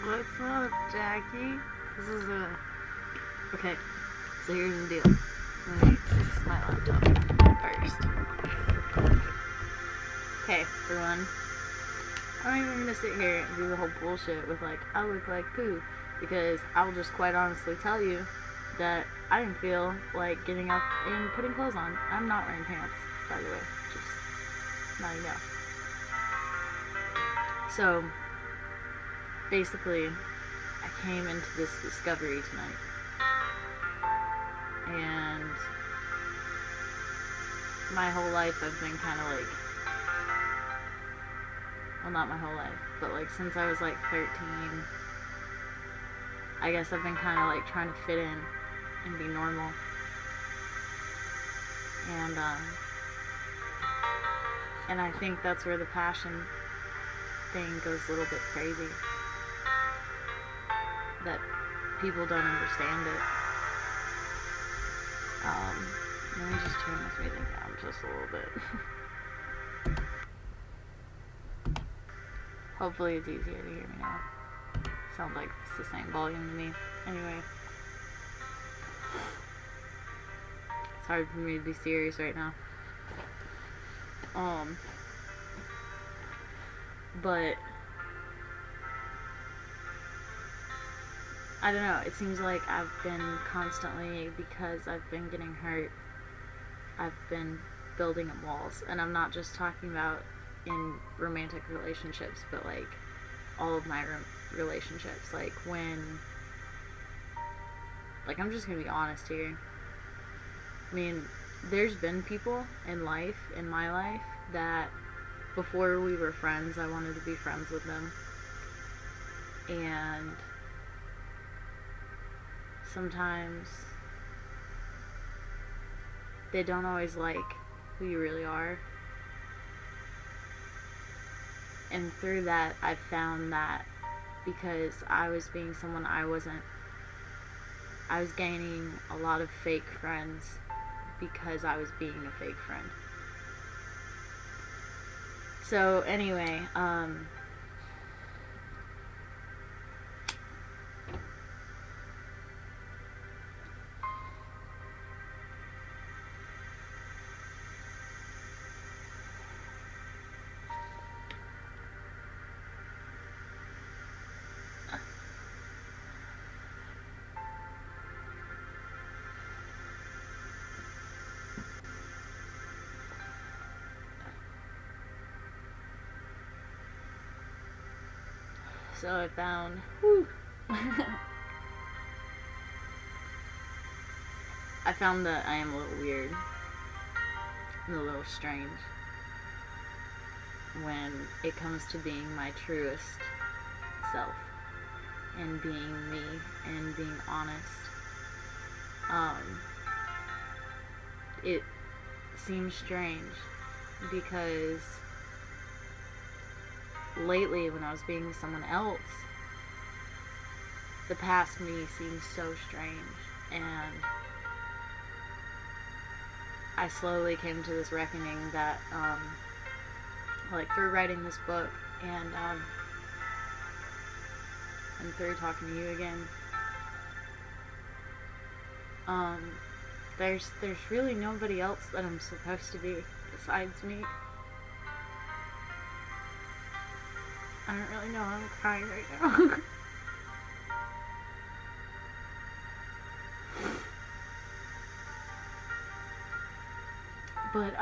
What's up, Jackie? This is a... Okay, so here's the deal. Let me fix my laptop first. Okay, for one, I'm not even gonna sit here and do the whole bullshit with like, I look like poo, because I will just quite honestly tell you that I didn't feel like getting up and putting clothes on. I'm not wearing pants, by the way, just not know. So, basically, I came into this discovery tonight, and my whole life I've been kind of like, well, not my whole life, but like since I was like 13, I guess I've been kind of like trying to fit in and be normal, and I think that's where the passion thing goes a little bit crazy, that people don't understand it. Let me just turn this music down just a little bit. Hopefully it's easier to hear me now. Sounds like it's the same volume to me. Anyway. It's hard for me to be serious right now. But I don't know, it seems like I've been constantly, because I've been getting hurt, I've been building up walls. And I'm not just talking about in romantic relationships, but like all of my relationships. Like when, like, I'm just gonna be honest here. I mean, there's been people in life, in my life, that before we were friends, I wanted to be friends with them. And sometimes they don't always like who you really are. And through that, I found that because I was being someone I wasn't, I was gaining a lot of fake friends because I was being a fake friend. So anyway, so I found, I found that I am a little weird and a little strange when it comes to being my truest self and being me and being honest. It seems strange because lately when I was being someone else, the past me seems so strange, and I slowly came to this reckoning that like through writing this book and through talking to you again, there's really nobody else that I'm supposed to be besides me. I don't really know, I'm crying right now. But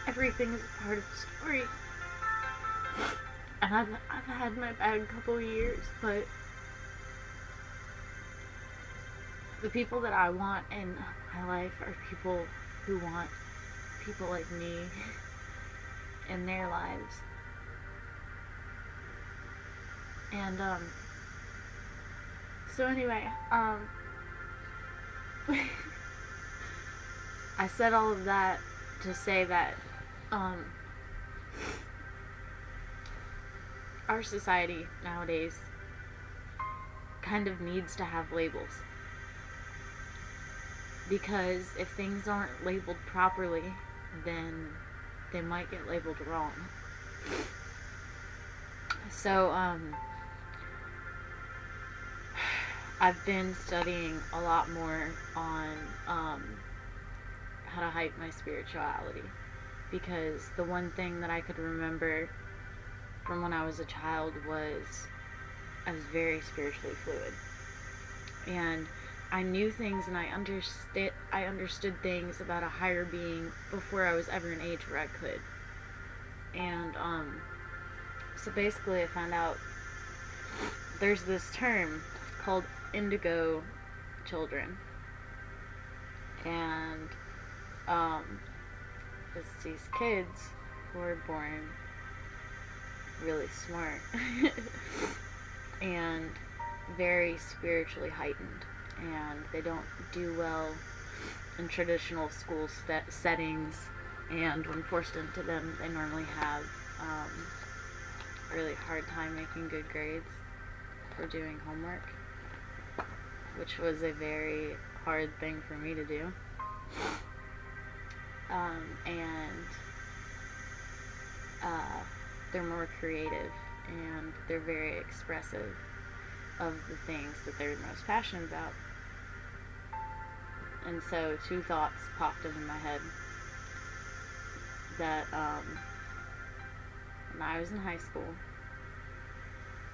everything is a part of the story. And I've had my bad couple of years, but the people that I want in my life are people who want people like me in their lives. And so anyway, I said all of that to say that our society nowadays kind of needs to have labels, because if things aren't labeled properly, then they might get labeled wrong. So, I've been studying a lot more on how to hype my spirituality, because the one thing that I could remember from when I was a child was I was very spiritually fluid, and I knew things and I understood things about a higher being before I was ever an age where I could. And so basically I found out there's this term called Indigo Children, and it's these kids who are born really smart and very spiritually heightened, and they don't do well in traditional school settings, and when forced into them they normally have a really hard time making good grades for doing homework, which was a very hard thing for me to do. And they're more creative, and they're very expressive of the things that they're most passionate about. And so two thoughts popped into my head that when I was in high school,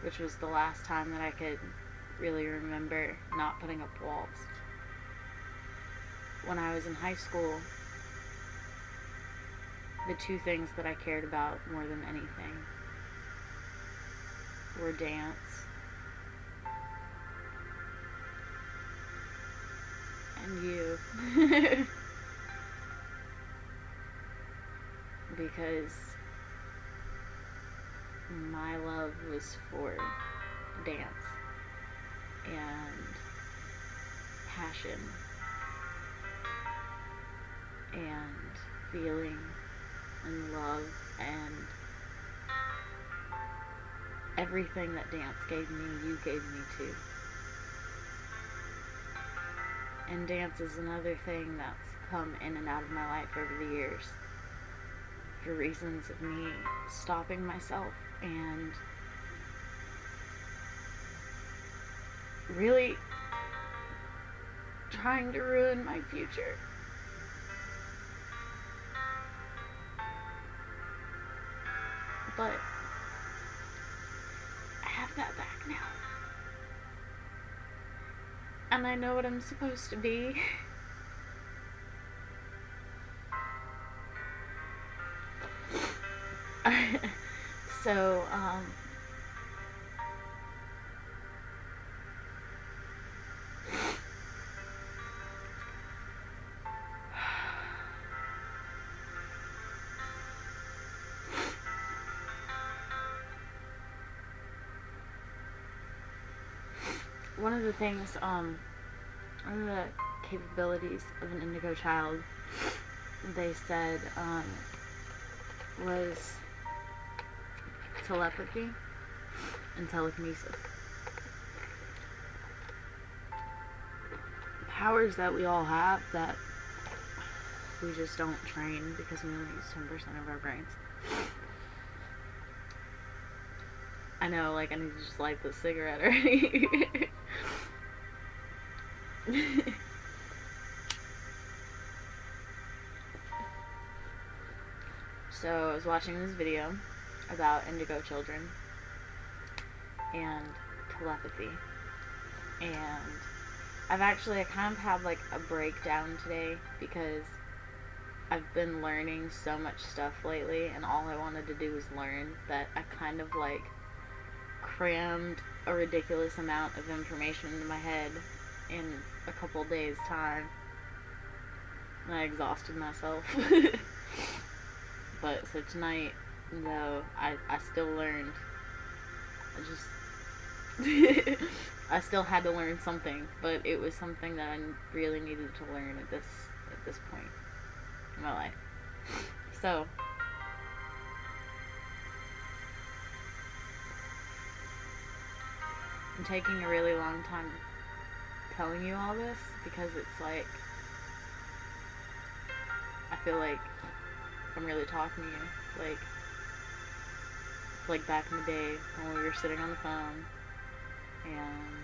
which was the last time that I could really remember not putting up walls. When I was in high school, the two things that I cared about more than anything were dance and you. Because my love was for dance and passion and feeling and love and everything that dance gave me, you gave me too. And dance is another thing that's come in and out of my life over the years for reasons of me stopping myself and really trying to ruin my future. But I have that back now. And I know what I'm supposed to be. So, one of the things, one of the capabilities of an indigo child, they said, was telepathy and telekinesis. Powers that we all have that we just don't train because we only use 10% of our brains. I know, like, I need to just light this cigarette already. So I was watching this video about indigo children and telepathy, and I kind of had like a breakdown today because I've been learning so much stuff lately, and all I wanted to do was learn, that I kind of like crammed a ridiculous amount of information into my head in a couple days time, and I exhausted myself. But so tonight, though, I still learned. I still had to learn something, but it was something that I really needed to learn at this point in my life. So I'm taking a really long time telling you all this because it's like I feel like I'm really talking to you. Like, It's like back in the day when we were sitting on the phone and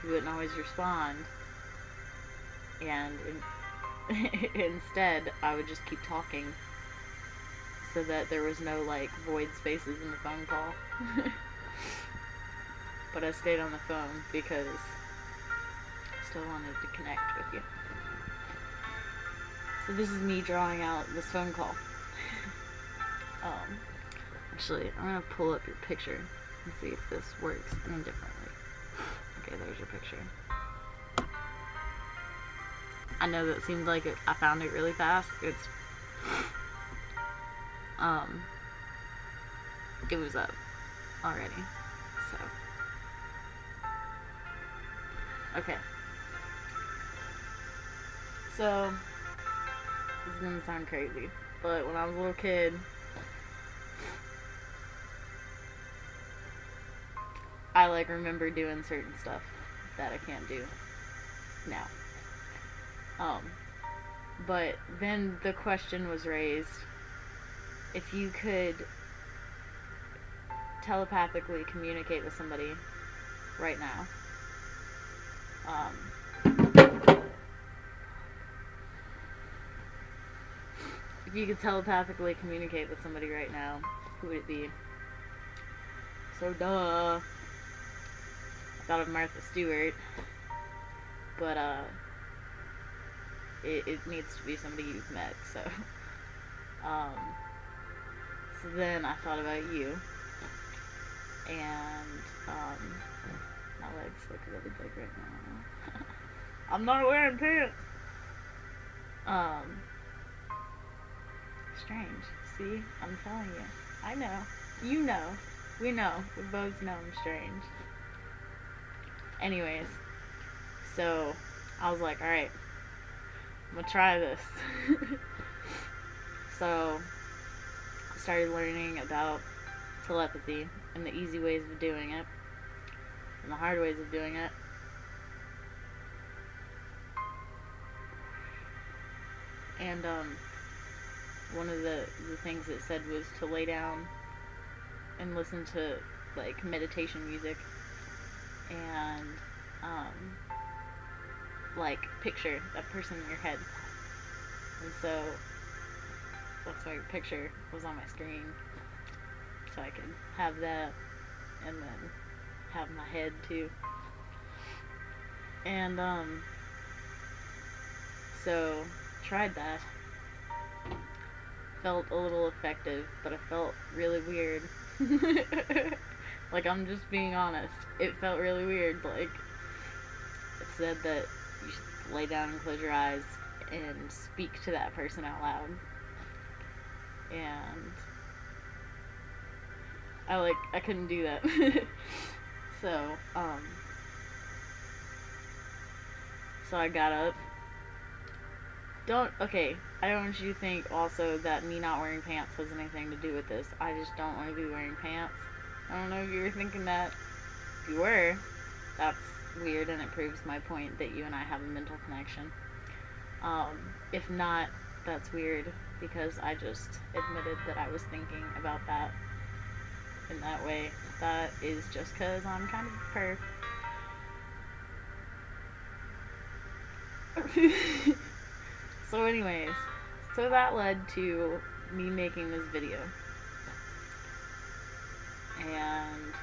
you wouldn't always respond, and instead I would just keep talking so that there was no like void spaces in the phone call. But I stayed on the phone because I still wanted to connect with you. So this is me drawing out this phone call. Actually, I'm gonna pull up your picture and see if this works any differently. Okay, there's your picture. I know that seemed like I found it really fast. It was up already. So, okay. So, this is gonna sound crazy, but when I was a little kid, I like remember doing certain stuff that I can't do now. But then the question was raised, if you could telepathically communicate with somebody right now, if you could telepathically communicate with somebody right now, who would it be? So duh, I thought of Martha Stewart, but it needs to be somebody you've met, so so then I thought about you, and my legs look really big right now. I'm not wearing pants. Strange. See, I'm telling you. I know. You know. We know. We both know I'm strange. Anyways, so I was like, alright, I'm gonna try this. So I started learning about telepathy and the easy ways of doing it and the hard ways of doing it. And one of the things it said was to lay down and listen to like meditation music and like picture that person in your head. And so that's why your picture was on my screen, so I could have that and then have my head too. And so tried that. Felt a little effective, but it felt really weird. Like, I'm just being honest. It felt really weird. Like, it said that you should lay down and close your eyes and speak to that person out loud. And I couldn't do that. So I got up. Okay, I don't want you to think also that me not wearing pants has anything to do with this. I just don't want to be wearing pants. I don't know if you were thinking that. If you were, that's weird, and it proves my point that you and I have a mental connection. If not, that's weird, because I just admitted that I was thinking about that in that way. That is just because I'm kind of a perv. So anyways, so that led to me making this video. And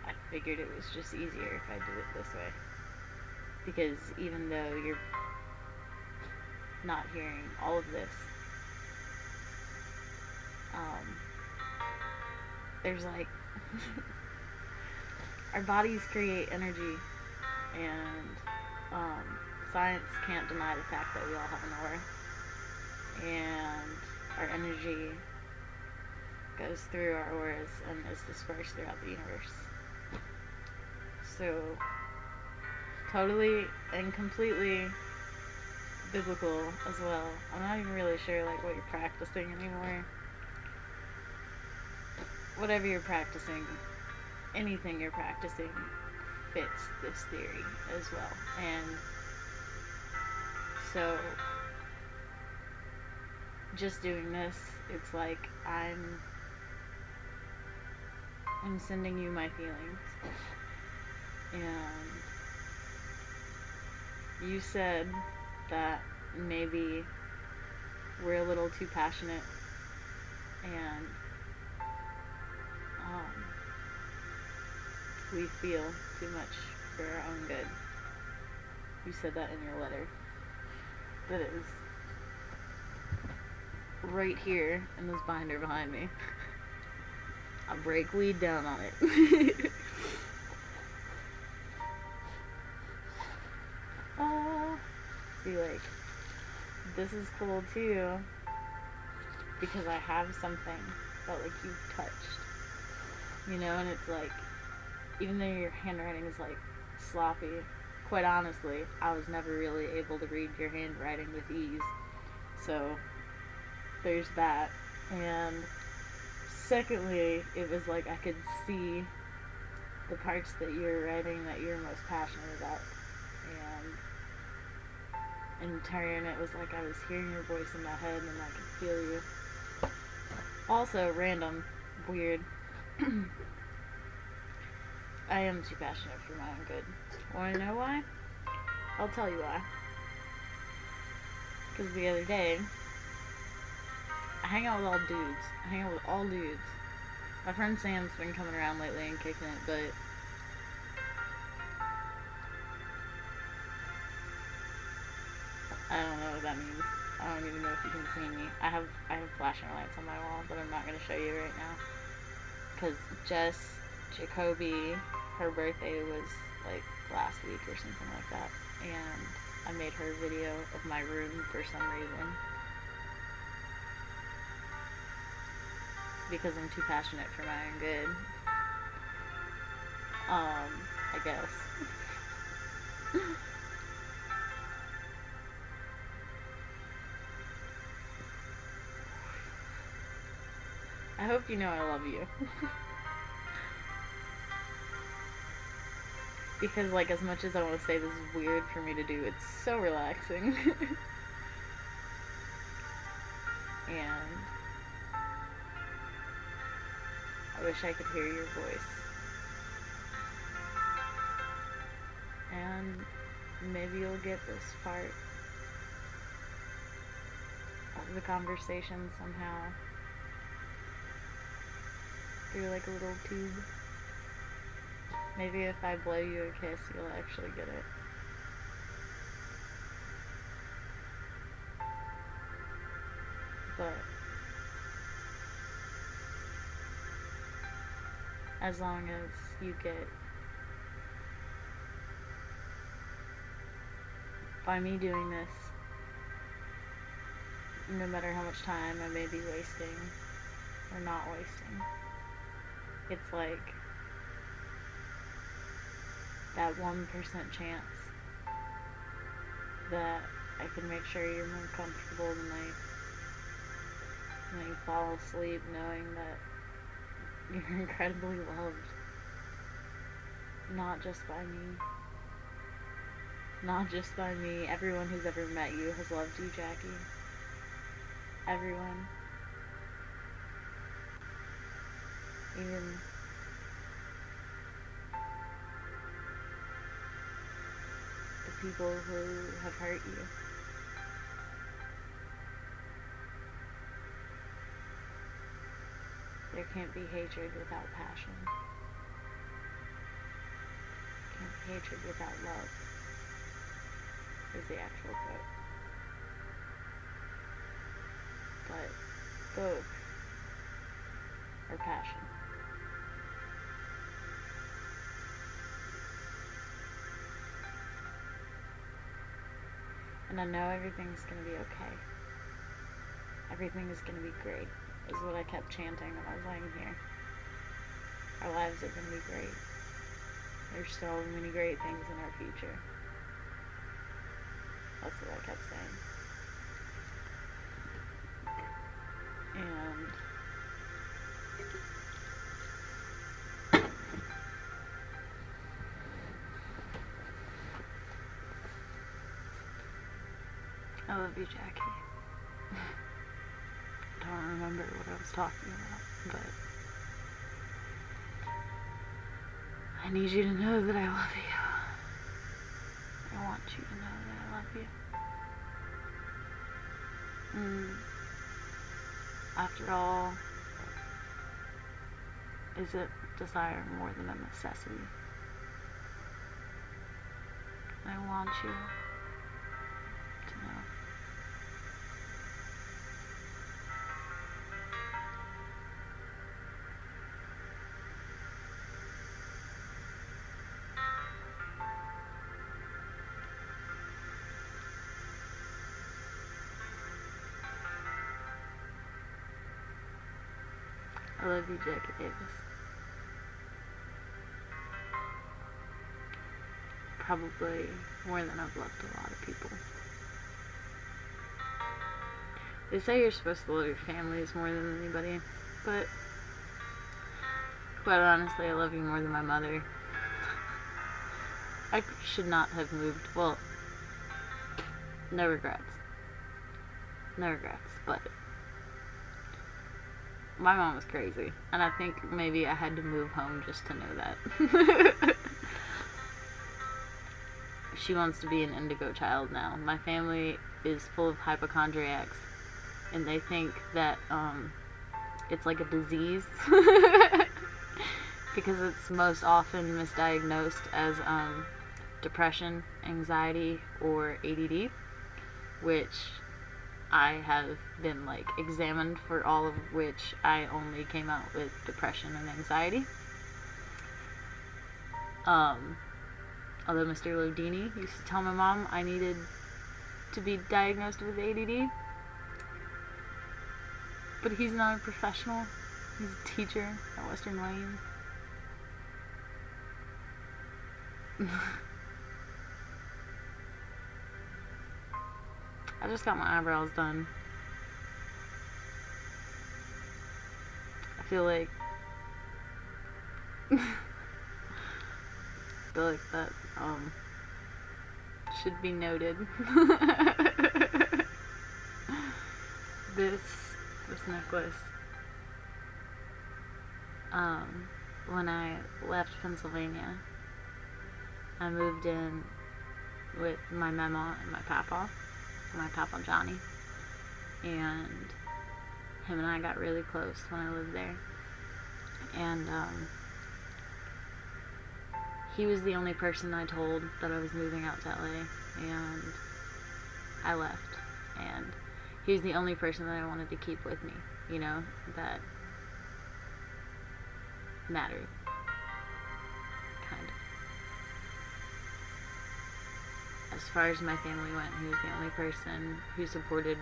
I figured it was just easier if I did it this way. Because even though you're not hearing all of this, there's like our bodies create energy, and science can't deny the fact that we all have an aura, and our energy goes through our auras and is dispersed throughout the universe. So, totally and completely biblical as well. I'm not even really sure like what you're practicing anymore. Whatever you're practicing, anything you're practicing fits this theory as well. And so just doing this it's like I'm sending you my feelings. And you said that maybe we're a little too passionate and we feel too much for our own good. You said that in your letter. That it was right here in this binder behind me. I'll break weed down on it. See, like, this is cool too, because I have something that, like, you've touched, you know, and it's like, even though your handwriting is, like, sloppy, quite honestly, I was never really able to read your handwriting with ease, so there's that. And secondly, it was like I could see the parts that you were writing that you were most passionate about, and in turn it was like I was hearing your voice in my head and I could feel you. Also, random, weird, I am too passionate for my own good. Want to know why? I'll tell you why. Because the other day, I hang out with all dudes. I hang out with all dudes. My friend Sam's been coming around lately and kicking it, but I don't know what that means. I don't even know if you can see me. I have flashing lights on my wall, but I'm not going to show you right now. Because Jess Jacoby, her birthday was like last week or something like that. And I made her a video of my room for some reason. Because I'm too passionate for my own good. I guess. I hope you know I love you. Because, like, as much as I want to say this is weird for me to do, it's so relaxing. And I wish I could hear your voice. And maybe you'll get this part of the conversation somehow through, like, a little tube. Maybe if I blow you a kiss, you'll actually get it. But as long as you get, by me doing this, no matter how much time I may be wasting or not wasting, it's like that 1% chance that I can make sure you're more comfortable tonight, and that you fall asleep knowing that you're incredibly loved. Not just by me. Not just by me. Everyone who's ever met you has loved you, Jackie. Everyone. Even the people who have hurt you. There can't be hatred without passion. There can't be hatred without love, is the actual quote. But both are passion. And I know everything's gonna be okay. Everything is gonna be great, is what I kept chanting when I was laying here. Our lives are gonna be great. There's so many great things in our future. That's what I kept saying. And I love you, Jackie. I don't remember what I was talking about, but I need you to know that I love you. I want you to know that I love you. After all, is it desire more than a necessity? I want you to know. I love you, Jackie Davis. Probably more than I've loved a lot of people. They say you're supposed to love your families more than anybody, but quite honestly, I love you more than my mother. I should not have moved. Well, no regrets. No regrets, but my mom was crazy, and I think maybe I had to move home just to know that. She wants to be an indigo child now. My family is full of hypochondriacs, and they think that it's like a disease because it's most often misdiagnosed as depression, anxiety, or ADD, which I have been like examined for, all of which I only came out with depression and anxiety. Although Mr. Lodini used to tell my mom I needed to be diagnosed with ADD, but he's not a professional. He's a teacher at Western Lane. I just got my eyebrows done. I feel like that should be noted. This necklace, when I left Pennsylvania, I moved in with my mama and my papa Johnny, and him and I got really close when I lived there, and he was the only person I told that I was moving out to LA, and I left, and he was the only person that I wanted to keep with me, you know, that mattered, kind of. As far as my family went, he was the only person who supported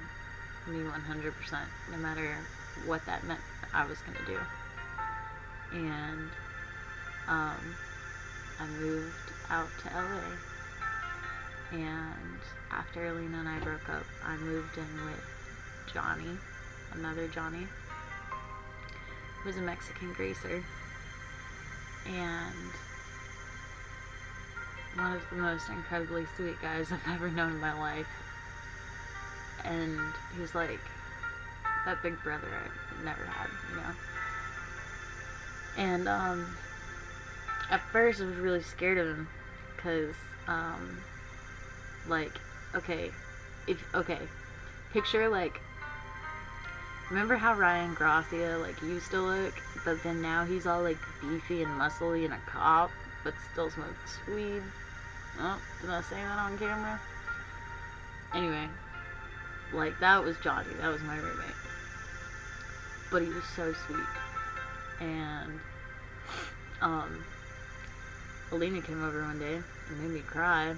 me 100%, no matter what that meant I was going to do. And I moved out to LA, and after Alina and I broke up, I moved in with Johnny, another Johnny, who was a Mexican greaser, and one of the most incredibly sweet guys I've ever known in my life. And he's like that big brother I never had, you know. And at first I was really scared of him, because like, picture, like, remember how Ryan Gracia like used to look, but then now he's all like beefy and muscly and a cop, but still smokes weed. Oh, did I say that on camera? Anyway, like, that was Johnny. That was my roommate. But he was so sweet. And Alina came over one day and made me cry.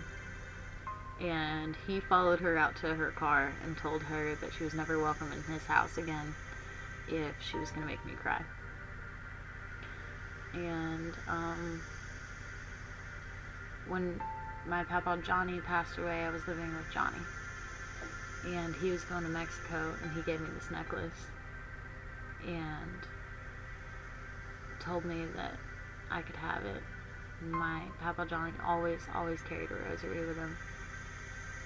And he followed her out to her car and told her that she was never welcome in his house again if she was going to make me cry. And when my papa Johnny passed away, I was living with Johnny, and he was going to Mexico, and he gave me this necklace and told me that I could have it. My papa Johnny always carried a rosary with him,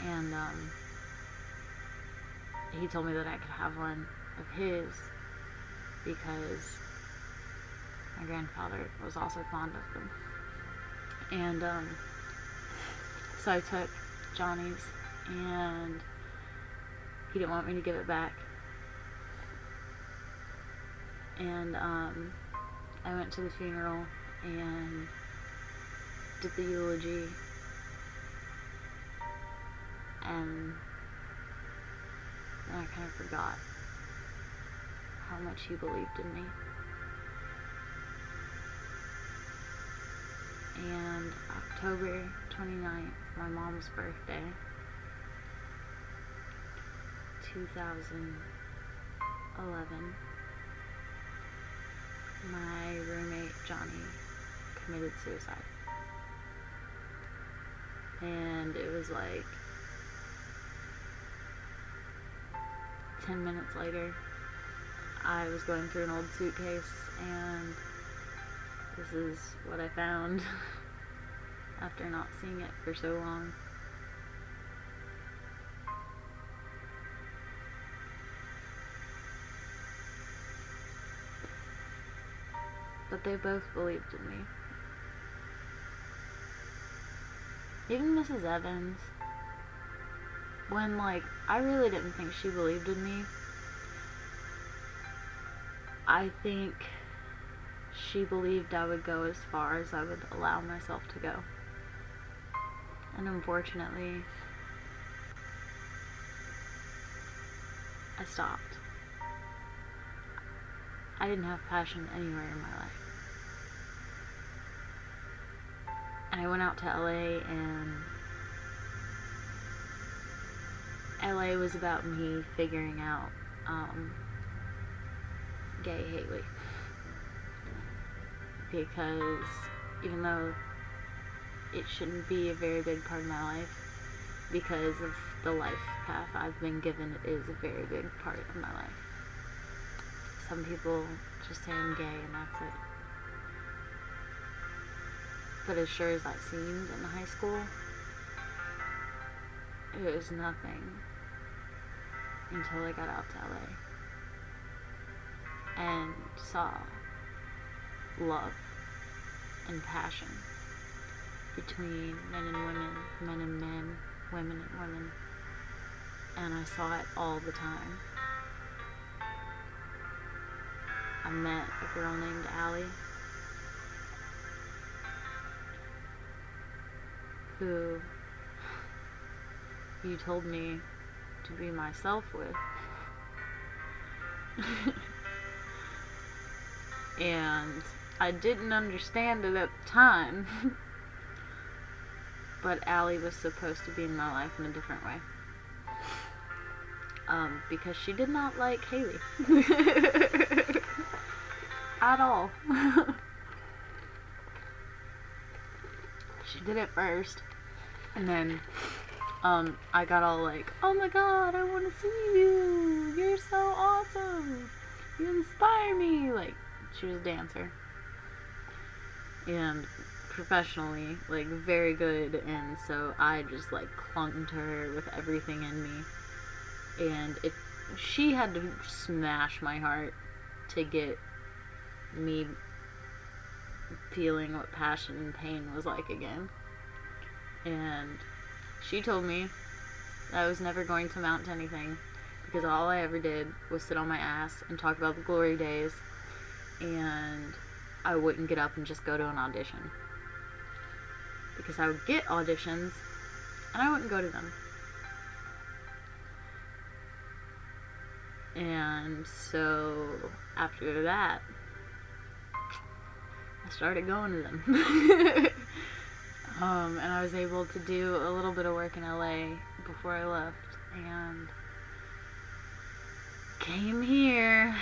and he told me that I could have one of his because my grandfather was also fond of them. And so I took Johnny's, and he didn't want me to give it back. And I went to the funeral and did the eulogy, and then I kind of forgot how much he believed in me. And October 29th, my mom's birthday, 2011, my roommate Johnny committed suicide. And it was like 10 minutes later, I was going through an old suitcase, and this is what I found after not seeing it for so long. But they both believed in me. Even Mrs. Evans, when, like, I really didn't think she believed in me. I think she believed I would go as far as I would allow myself to go. And unfortunately, I stopped. I didn't have passion anywhere in my life. And I went out to LA, and LA was about me figuring out gay Haley. Because even though it shouldn't be a very big part of my life, because of the life path I've been given, it is a very big part of my life. Some people just say I'm gay and that's it. But as sure as that seemed in high school, it was nothing until I got out to LA and saw love and passion between men and women, men and men, women and women, and I saw it all the time. I met a girl named Allie who you told me to be myself with. And I didn't understand it at the time, but Allie was supposed to be in my life in a different way. Because she did not like Haley. At all. She did it first, and then I got all like, oh my god, I want to see you, you're so awesome, you inspire me. Like, she was a dancer, and professionally, like, very good, and so I just, like, clung to her with everything in me, and she had to smash my heart to get me feeling what passion and pain was like again. And she told me that I was never going to amount to anything, because all I ever did was sit on my ass and talk about the glory days, and I wouldn't get up and just go to an audition, because I would get auditions and I wouldn't go to them. And so after that, I started going to them. And I was able to do a little bit of work in LA before I left, and came here.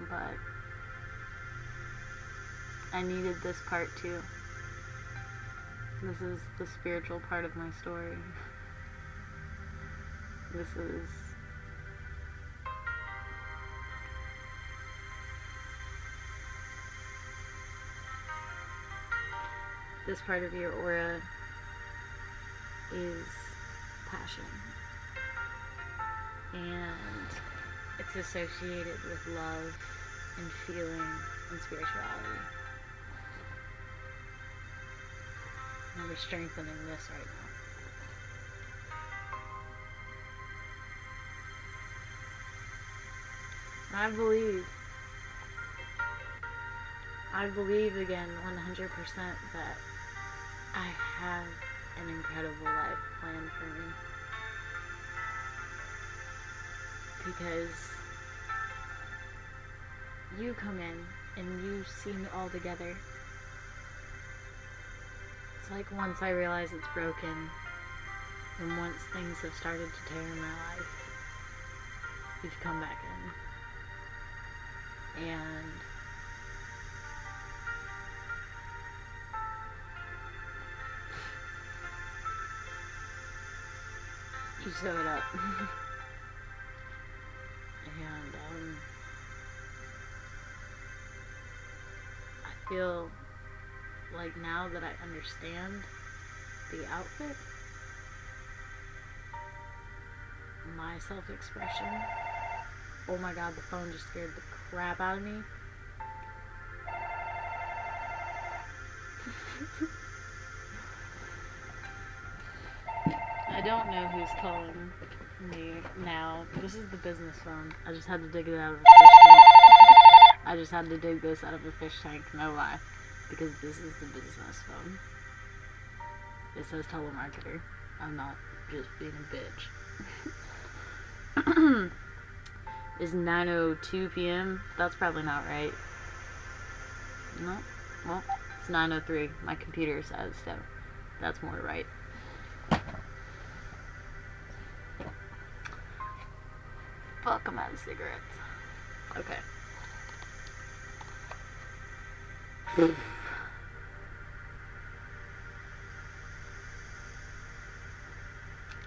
But I needed this part too. This is the spiritual part of my story. This part of your aura is passion. And it's associated with love and feeling and spirituality. And we're strengthening this right now. And I believe again 100% that I have an incredible life planned for me. Because you come in and you see me all together. It's like once I realize it's broken, and once things have started to tear in my life, you've come back in. And you sew it up. And I feel like now that I understand the outfit, my self-expression, oh my god, the phone just scared the crap out of me. I don't know who's calling me now. This is the business phone. I just had to dig it out of a fish tank. I just had to dig this out of a fish tank, no lie. Because this is the business phone. It says telemarketer. I'm not just being a bitch. It's 9:02 p.m. That's probably not right. No? Well, it's 9:03. My computer says so. That's more right. Fuck, I'm out of cigarettes. Okay.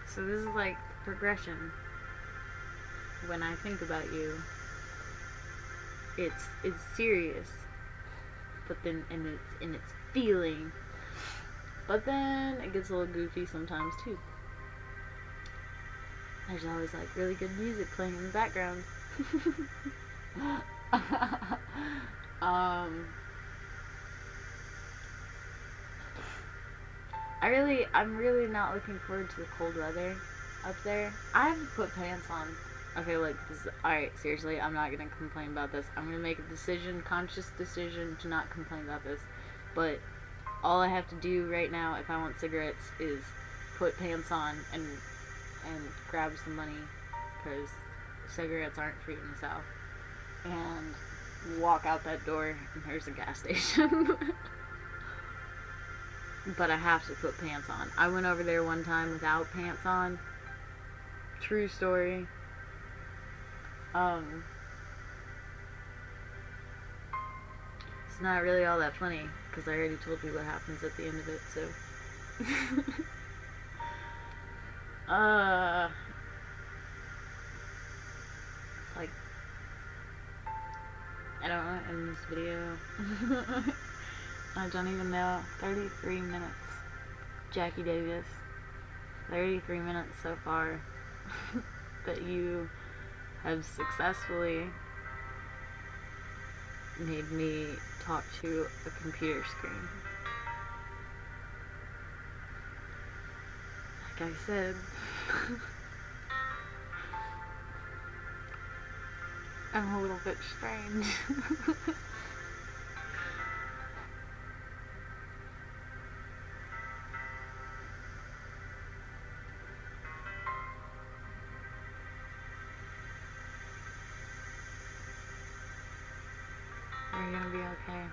So this is like progression. When I think about you, it's serious, but then and it's feeling, but then it gets a little goofy sometimes too. There's always like really good music playing in the background. I'm really not looking forward to the cold weather up there. I have to put pants on. Okay, look, alright, seriously, I'm not gonna complain about this. I'm gonna make a conscious decision to not complain about this. But all I have to do right now, if I want cigarettes, is put pants on and grab some money, because cigarettes aren't free in the South, and walk out that door, and there's a gas station. But I have to put pants on. I went over there one time without pants on. True story. It's not really all that funny, because I already told you what happens at the end of it, so. It's like, I don't want to end this video. I don't even know. 33 minutes. Jackie Davis. 33 minutes so far. That you have successfully made me talk to a computer screen. Like I said, I'm a little bit strange. We're gonna be okay.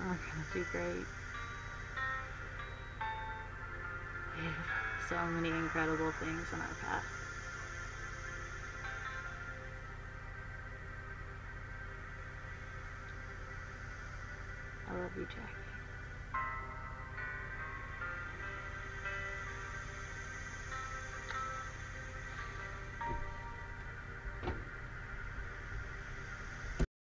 We're gonna do great. We have so many incredible things in our path. I love you, Jackie.